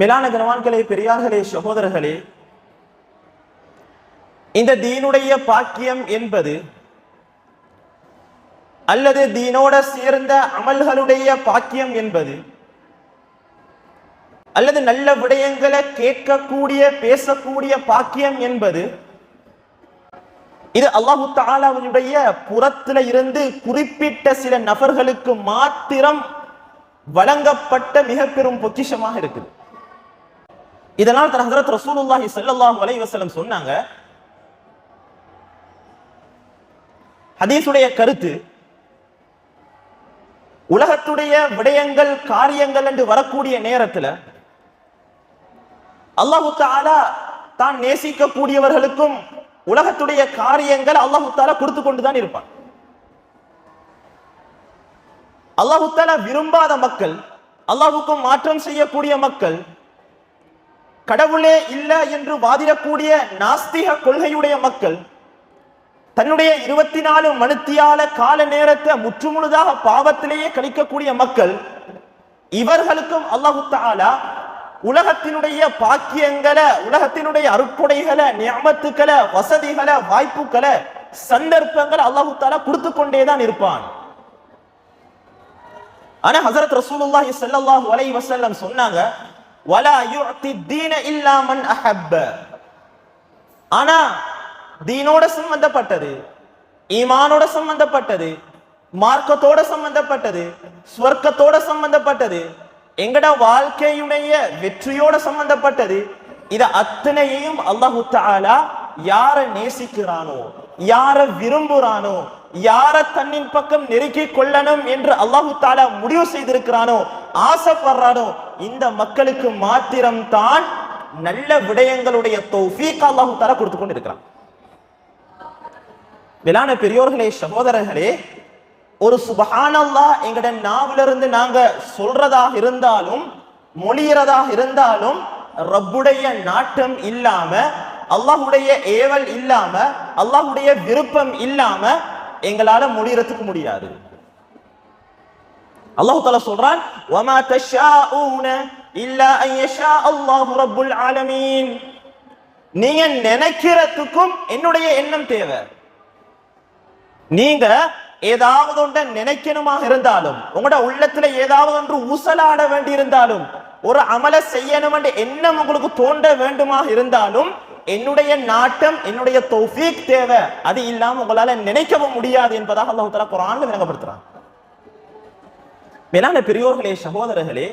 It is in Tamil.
மேலான கனவான்களே, பெரியார்களே, சகோதரர்களே, இந்த தீனுடைய பாக்கியம் என்பது அல்லது தீனோட சேர்ந்த அமல்களுடைய பாக்கியம் என்பது அல்லது நல்ல விடயங்களை கேட்கக்கூடிய பேசக்கூடிய பாக்கியம் என்பது இது அல்லாஹு தஆலாவுடைய புறத்துல இருந்து குறிப்பிட்ட சில நபர்களுக்கு மாத்திரம் வழங்கப்பட்ட மிக பெரும் பொக்கிஷமாக இருக்குது. இதனால் தான் ஹஜ்ரத் ரசூலுல்லாஹி ஸல்லல்லாஹு அலைஹி வஸல்லம் சொன்னாங்க, ஹதீஸுடைய கருத்து, உலகத்துடைய விடயங்கள் காரியங்கள் என்று வரக்கூடிய நேரத்தில் அல்லாஹு தஆலா தான் நேசிக்கக்கூடியவர்களுக்கும் உலகத்துடைய காரியங்கள் அல்லாஹு தஆலா கொடுத்து கொண்டுதான் இருப்பான். அல்லாஹு தஆலா விரும்பாத மக்கள், அல்லாஹுக்கும் மாற்றம் செய்யக்கூடிய மக்கள், கடவுளே இல்லை என்று வாதிடக்கூடிய நாஸ்திக கொள்கையுடைய மக்கள், தன்னுடைய 24 மணித்தியால கால நேரத்தை முற்றுமுழுதாக பாவத்திலேயே கழிக்கக்கூடிய மக்கள், இவர்களுக்கும் அல்லாஹு தஆலா உலகத்தினுடைய பாக்கியங்களை, உலகத்தினுடைய அருட்கொடைகளை, நியமத்துக்களை, வசதிகளை, வாய்ப்புகளை, சந்தர்ப்பங்களை அல்லாஹு தஆலா கொடுத்து கொண்டேதான் இருப்பான். ஆனா ஹஜ்ரத் ரசூலுல்லாஹி ஸல்லல்லாஹு அலைஹி வஸல்லம் சொன்னாங்க, வலா யுஅதி தீன இல்லா மன் அஹப்ப. ஆனா தீனோட சம்பந்தப்பட்டது, ஈமானோட சம்பந்தப்பட்டது, மார்க்கத்தோட சம்பந்தப்பட்டது, ஸ்வர்க்கத்தோட சம்பந்தப்பட்டது, எங்கட வாழ்க்கையுடைய வெற்றியோட சம்பந்தப்பட்டது, இத அத்தனையையும் அல்லாஹு தஆலா யார நேசிக்கிறானோ, யார விரும்புறானோ, யார தன்னின் பக்கம் நெருக்கி கொள்ளணும் என்று அல்லாஹு தஆலா முடிவு செய்திருக்கிறானோ, ஆசைப்படுறானோ, இந்த மக்களுக்கு மாத்திரம் தான் நல்ல விடயங்களுடைய தௌஃபீக் அல்லாஹு தஆலா கொடுத்து கொண்டு இருக்கிறான். மேலான பெரியோர்களே, சகோதரர்களே, ஒரு சுப்ஹானல்லாஹ் எங்கட நாவிலிருந்து நாங்க சொல்றதாக இருந்தாலும் மொழியறதாக இருந்தாலும் ரப்புடைய நாட்டம் இல்லாம, அல்லாஹ்வுடைய ஏவல் இல்லாம, அல்லாஹ்வுடைய விருப்பம் இல்லாம எங்களால மொழியறதுக்கு முடியாது. அல்லாஹ் தஆலா சொல்றான், வமா தஷாஊன இல்லா அன் யஷா அல்லாஹு ரப்புல் ஆலமீன். நீங்க நினைக்கிறதுக்கும் என்னுடைய எண்ணம் தேவை. நீங்க ஏதாவது ஒன்றை நினைக்கணுமாக இருந்தாலும், உங்களோட உள்ளத்துல ஏதாவது ஒன்று ஊசலாட வேண்டி இருந்தாலும், ஒரு அமல செய்யணும் என்ற எண்ணம் உங்களுக்கு தோன்ற வேண்டுமாக இருந்தாலும், என்னுடைய நாட்டம், என்னுடைய தௌஃபீக் தேவை. அது இல்லாம உங்களால நினைக்கவும் முடியாது என்பதாக அல்லாஹ் தஆலா குர்ஆன்ல விளங்கப்படுத்துறான். மேலான பெரியோர்களே, சகோதரர்களே,